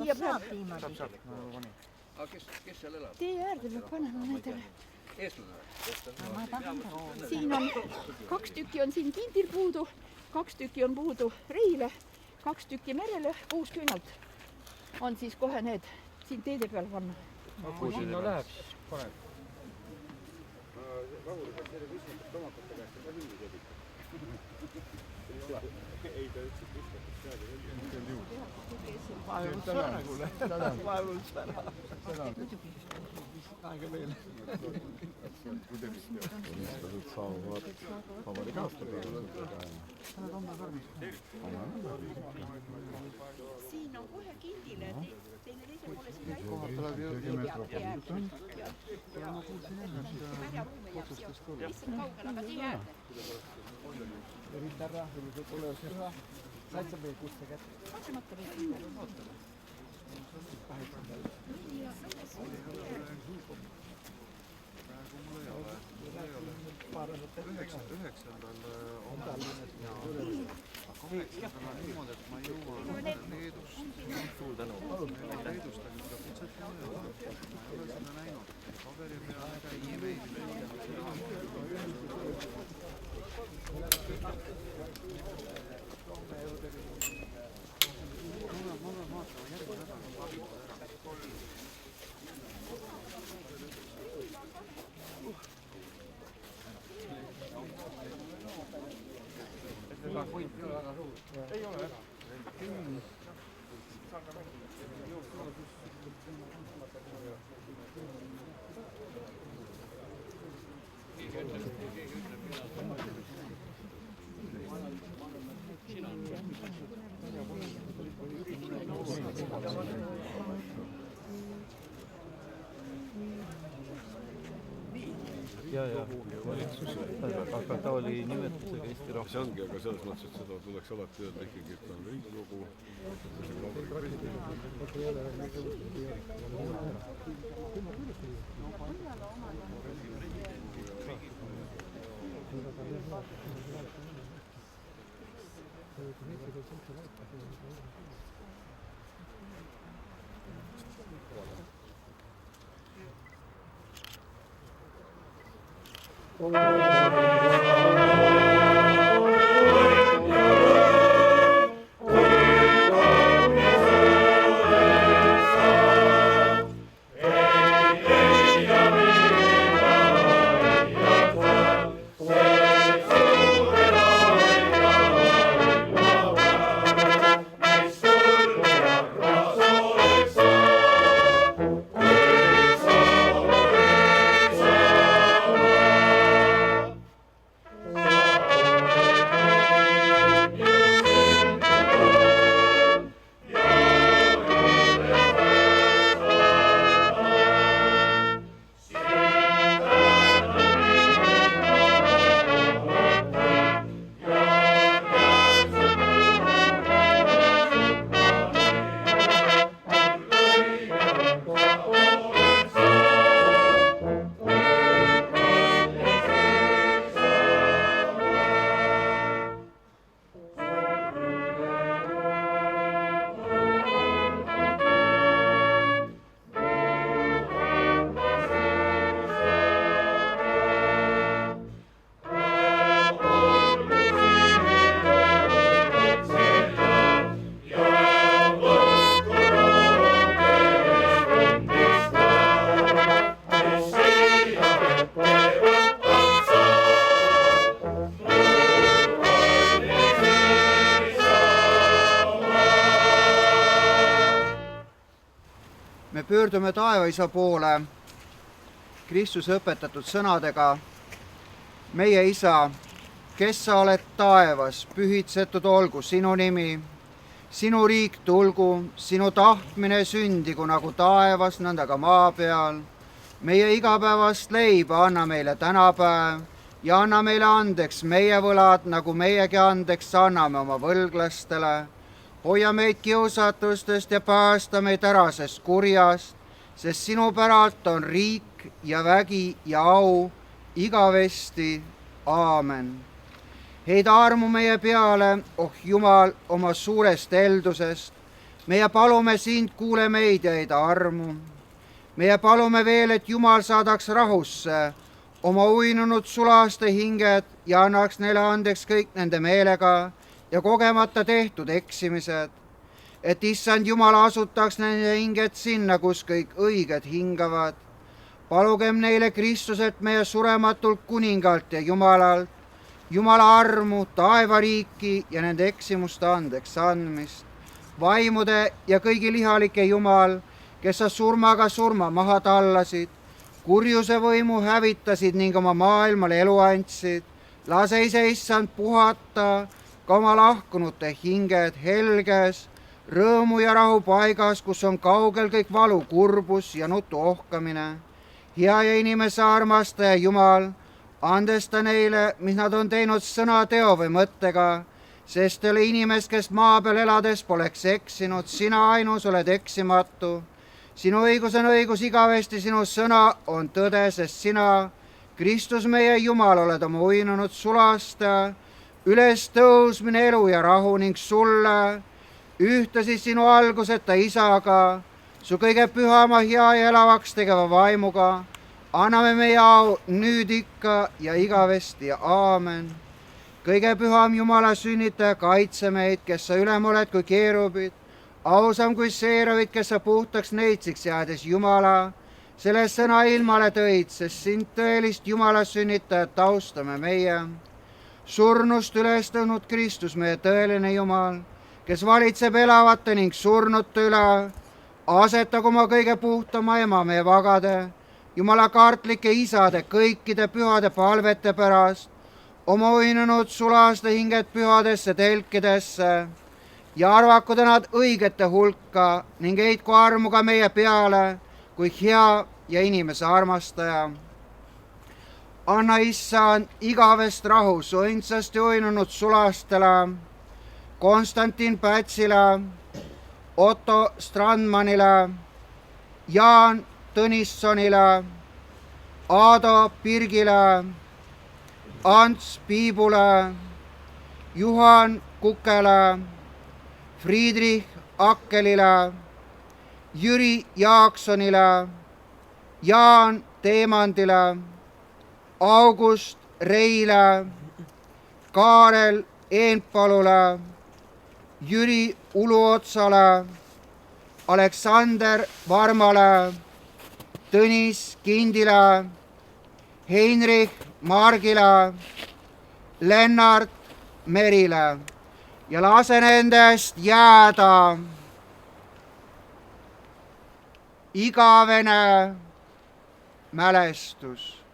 siia peab. Aga kes seal elab? Tee äärde peab panema nendele. Eestlane? Siin on 2 tükki on siin kindil puudu, 2 tükki on puudu Reile, 2 tükki Merele, 6 küünalt on siis kohe need siin teede peal panna. Kui sinna läheb, siis paneb. Rahulikult selle küsimus, et tomakate käest on ka mingi sõdik. Ei, ta ütles, et viskatud seadu. Vaevus ära. Aega veel. Inimesed saavad vabariigi aastapäeva. Siin on kohe kindile, teine teise poole siin läinud. Kohad tuleb ju Märjaruume jääb siia, lihtsalt kaugel, aga tee äärde. Ritarra, pole seda. Said sa veel kuste kätte? Katsemata veel. Üheksandal on niimoodi, et ma jõuan Leedust. Suur tänu. Leedust on seda kutset ja ma olen seda näinud. Paberi peal e-maili. Ei ole ära. Ja valitsus, aga ta oli nimetusega Eesti rahvas. See ongi, aga selles mõttes, et seda tuleks alati öelda ikkagi, et on Riigikogu. Me pöördume taevaisa poole Kristuse õpetatud sõnadega. Meie isa, kes sa oled taevas, pühitsetud olgu sinu nimi. Sinu riik tulgu, sinu tahtmine sündigu nagu taevas, nõnda ka maa peal. Meie igapäevast leiba anna meile tänapäev ja anna meile andeks meie võlad, nagu meiegi andeks anname oma võlglastele. Hoia meid kiusatustest ja päästa meid ärasest kurjast, sest sinu päralt on riik ja vägi ja au igavesti. Aamen. Heida armu meie peale, oh Jumal, oma suurest heldusest. meie palume sind, kuule meid ja heida armu. meie palume veel, et Jumal saadaks rahusse oma uinunud sulaste hinged ja annaks neile andeks kõik nende meelega ja kogemata tehtud eksimised, et issand Jumal asutaks nende hinged sinna, kus kõik õiged hingavad. palugem neile Kristuselt, meie surematult kuningalt ja Jumalalt, Jumala armu, taevariiki ja nende eksimuste andeks andmist. vaimude ja kõigi lihalike Jumal, kes sa surmaga surma maha tallasid, kurjuse võimu hävitasid ning oma maailmale elu andsid, lase ise issand puhata ka oma lahkunute hinged helges, rõõmu ja rahu paigas, kus on kaugel kõik valu, kurbus ja nutu ohkamine. hea ja inimese armastaja Jumal, andesta neile, mis nad on teinud sõna, teo või mõttega, sest ei ole inimest, kes maa peal elades poleks eksinud, sina ainus oled eksimatu. sinu õigus on õigus igavesti, sinu sõna on tõde, sest sina, Kristus meie Jumal, oled oma uinunud sulastaja, ülestõusmine, elu ja rahu ning sulle, ühtlasi sinu alguseta isaga, su kõige pühama hea ja elavaks tegeva vaimuga, anname meie au nüüd ikka ja igavesti ja aamen. kõige püham Jumala sünnitaja, kaitse meid, kes sa ülem oled kui keerubid, ausam kui seeravid, kes sa puhtaks neitsiks jäädes Jumala, selle sõna ilmale tõid, sest sind tõelist Jumala sünnitajat austame meie. surnust üles tõusnud Kristus, meie tõeline Jumal, kes valitseb elavate ning surnute üle, asetagu oma kõige puhtama ema meie vagade, Jumala kartlike isade, kõikide pühade palvete pärast, oma uinunud sulaste hinged pühadesse telkidesse ja arvaku nad õigete hulka ning heitku armuga meie peale kui hea ja inimese armastaja. anna issand igavest rahu su õndsasti uinunud sulastele, Konstantin Pätsile, Otto Strandmanile, Jaan Tõnissonile, Aado Pirgile, Ants Piibule, Juhan Kukele, Friedrich Akkelile, Jüri Jaaksonile, Jaan Teemandile, August Reile, Kaarel Eenpalule, Jüri Uluotsale, Aleksander Varmale, Tõnis Kindile, Heinrich Margile, Lennart Merile ja lase nendest jääda igavene mälestus.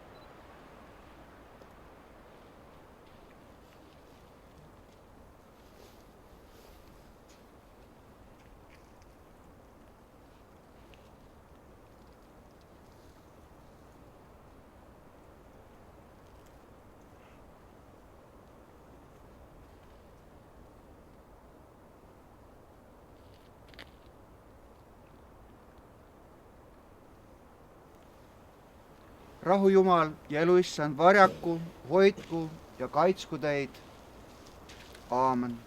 rahu Jumal ja elu issand varjaku, hoidku ja kaitsku teid. Aamen.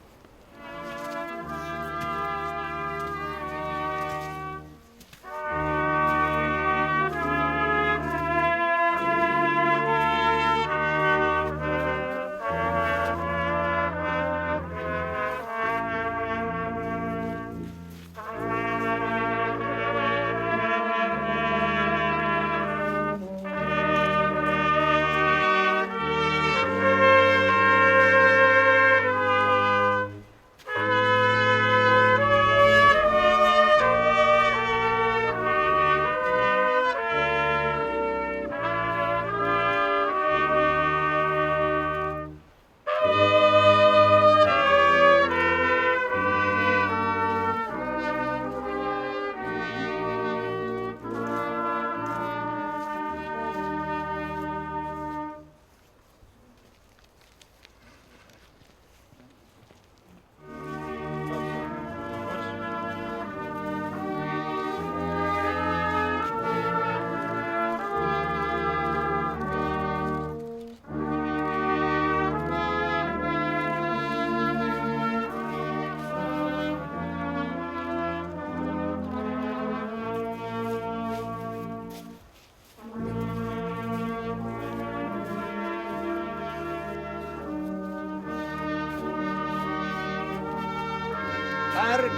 järg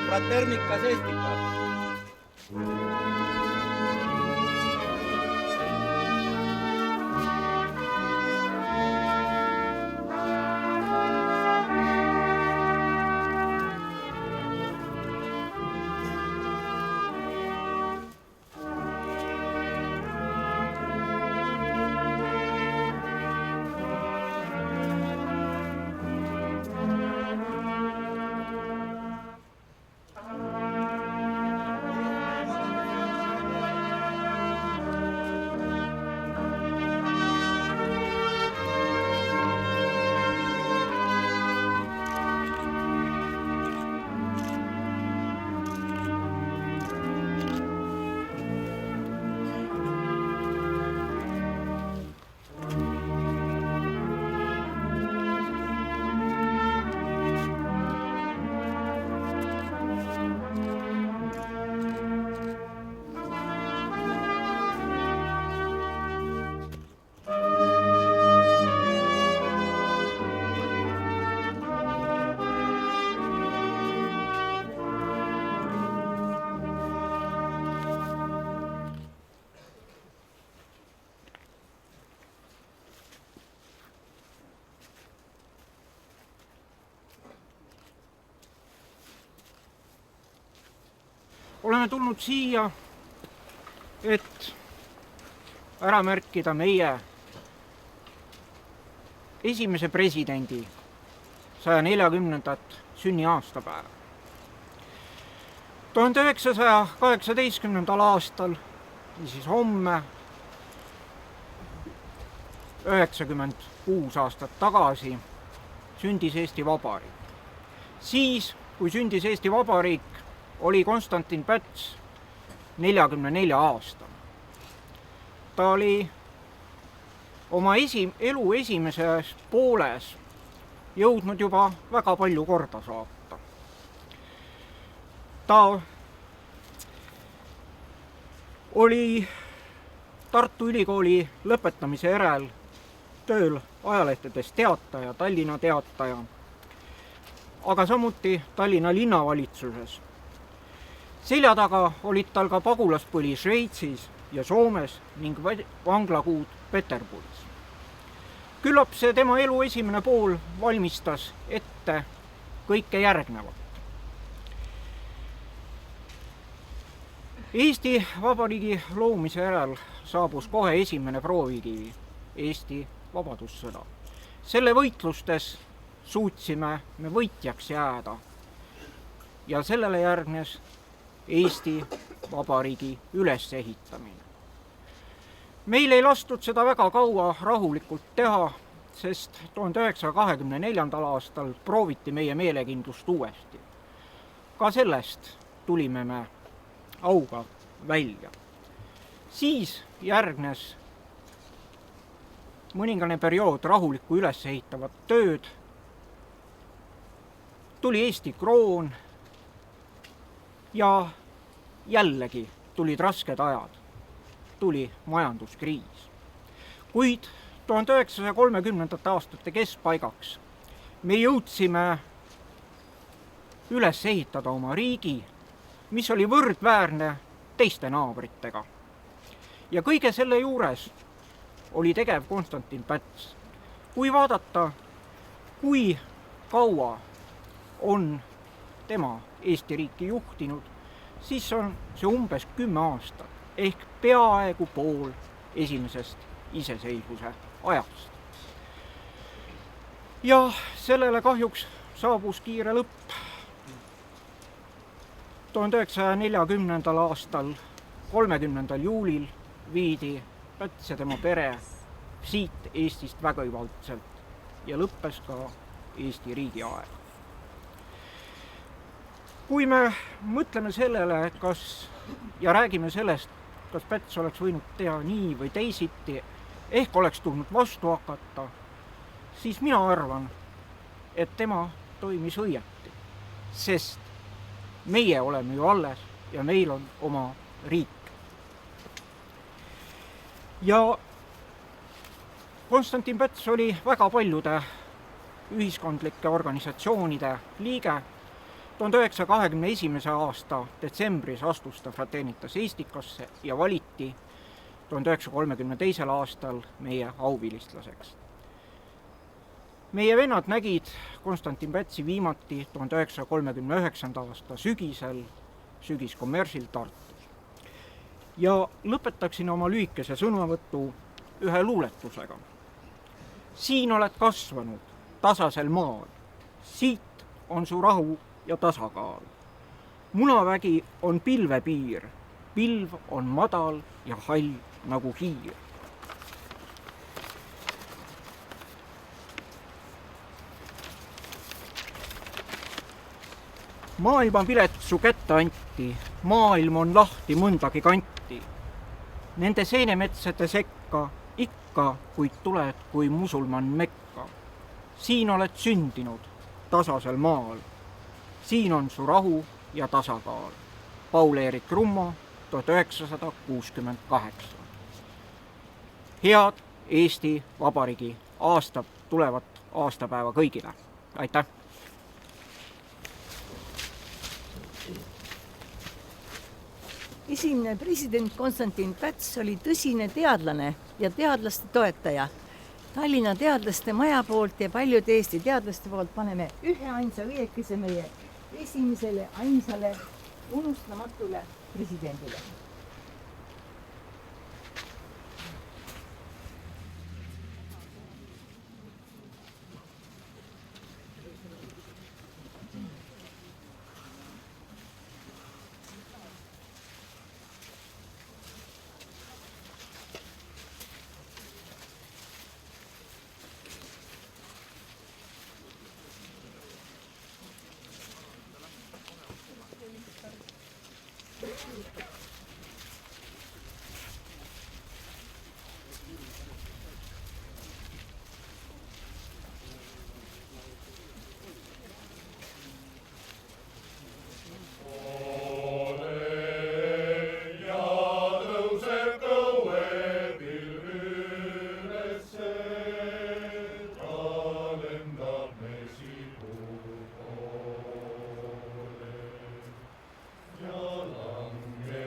Fraternicas Estitas. Oleme tulnud siia, et ära märkida meie esimese presidendi 140. sünniaastapäeva. 1918. aastal, siis homme, 96 aastat tagasi, sündis Eesti Vabariik. Siis, kui sündis Eesti Vabariik, oli Konstantin Päts 44 aastane. Ta oli oma elu esimeses pooles jõudnud juba väga palju korda saata. Ta oli Tartu Ülikooli lõpetamise järel tööl ajalehtedes Teataja, Tallinna Teataja, aga samuti Tallinna linnavalitsuses. Selja taga olid tal ka pagulaspõli Šveitsis ja Soomes ning vanglakuud Peterburis. Küllap see tema elu esimene pool valmistas ette kõike järgnevat. Eesti Vabariigi loomise järel saabus kohe esimene proovikivi, Eesti vabadussõda. Selle võitlustes suutsime me võitjaks jääda ja sellele järgnes Eesti Vabariigi ülesehitamine. Meil ei lastud seda väga kaua rahulikult teha, sest 1924. aastal prooviti meie meelekindlust uuesti. Ka sellest tulime me auga välja. Siis järgnes mõningane periood rahulikku ülesehitavat tööd, tuli Eesti kroon ja jällegi tulid rasked ajad, tuli majanduskriis. Kuid 1930. aastate keskpaigaks me jõudsime üles ehitada oma riigi, mis oli võrdväärne teiste naabritega. Ja kõige selle juures oli tegev Konstantin Päts. Kui vaadata, kui kaua on tema Eesti riiki juhtinud, siis on see umbes 10 aastat ehk peaaegu pool esimesest iseseisvuse ajast. Ja sellele kahjuks saabus kiire lõpp. 1940. aastal 30. juulil viidi Päts ja tema pere siit Eestist vägivaldselt ja lõppes ka Eesti riigi aeg. Kui me mõtleme sellele, ja räägime sellest, kas Päts oleks võinud teha nii või teisiti, ehk oleks tulnud vastu hakata, siis mina arvan, et tema toimis õieti, sest meie oleme ju alles ja meil on oma riik. Ja Konstantin Päts oli väga paljude ühiskondlike organisatsioonide liige 1921. aasta detsembris astus ta Fraternitas Eestikasse ja valiti 1932. aastal meie auvilistlaseks. Meie vennad nägid Konstantin Pätsi viimati 1939. aasta sügisel sügiskommersil Tartus. Ja lõpetaksin oma lühikese sõnavõttu ühe luuletusega. Siin oled kasvanud tasasel maal, siit on su rahu ja tasakaal. Munavägi on pilvepiir, pilv on madal ja hall nagu hiir. Maailmapilet su kätte anti, maailm on lahti mõndagi kanti. Nende seenemetsade sekka ikka, kuid tuled kui musulman Mekka. Siin oled sündinud tasasel maal. Siin on su rahu ja tasakaal. Paul-Eerik Rummo, 1968. Head Eesti Vabariigi tulevat aastapäeva kõigile. Aitäh! Esimene president Konstantin Päts oli tõsine teadlane ja teadlaste toetaja. Tallinna teadlaste maja poolt ja paljude Eesti teadlaste poolt paneme ühe ainsa õiekese meie esimesele ainsale unustamatule presidendile. Ja lange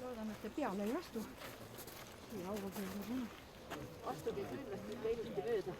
loodan, et te peale ei astu. Astuge kindlasti ilusti mööda.